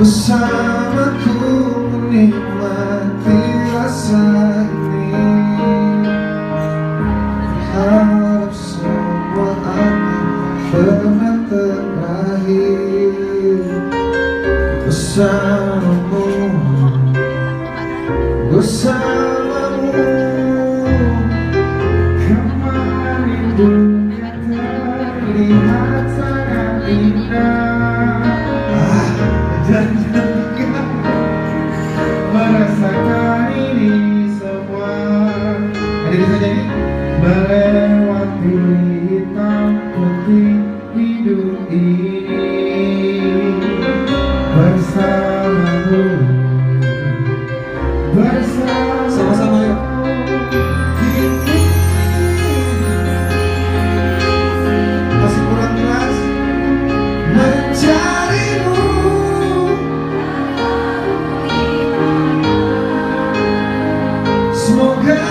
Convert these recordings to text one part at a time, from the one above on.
bersamaku menikmati rasa ini. Harap semua akan pernah terakhir bersamamu, bersamamu. Kemarin dunia terlihat sangat indah, dan juga merasakan ini semua. Ada bisa jadi melewati hitam putih hidup ini bersamamu, bersama. Sama-sama yuk. Masih kurang keras mencarimu. Semoga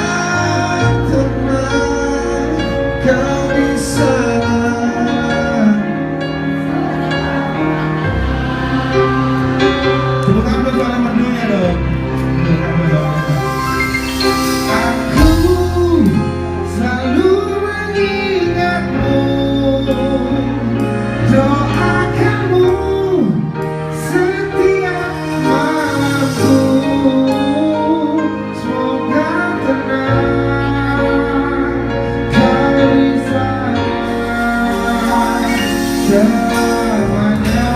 tenang kau di sana. Tepuk tangan buat suara merdunya dong. Aku selalu mengingatmu, doakanmu setiap malamku. Semoga tenang kau di sana selamanya.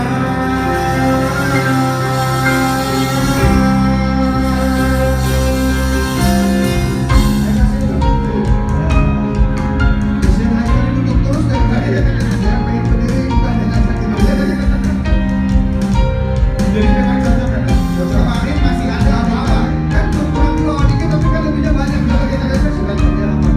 Jadi jangan cocok kan? Kemarin masih ada apa-apa kan, kurang keluar dikit tapi kan lebihnya banyak. Kalau kita sudah kerja apa?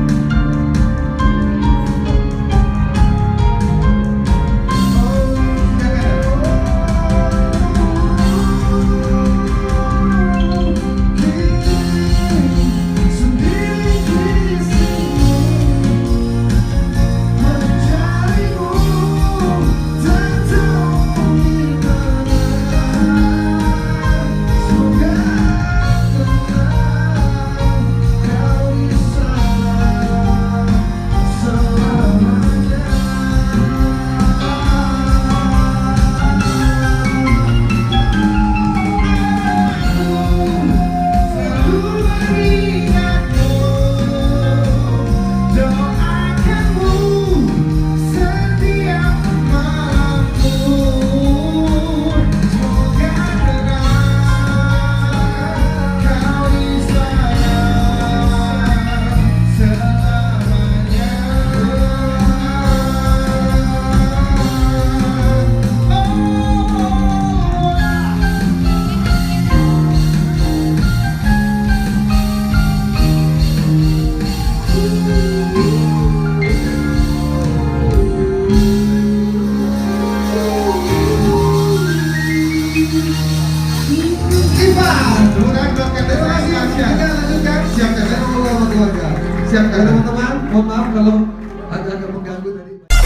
Siap teman-teman, mohon maaf kalau agak mengganggu tadi.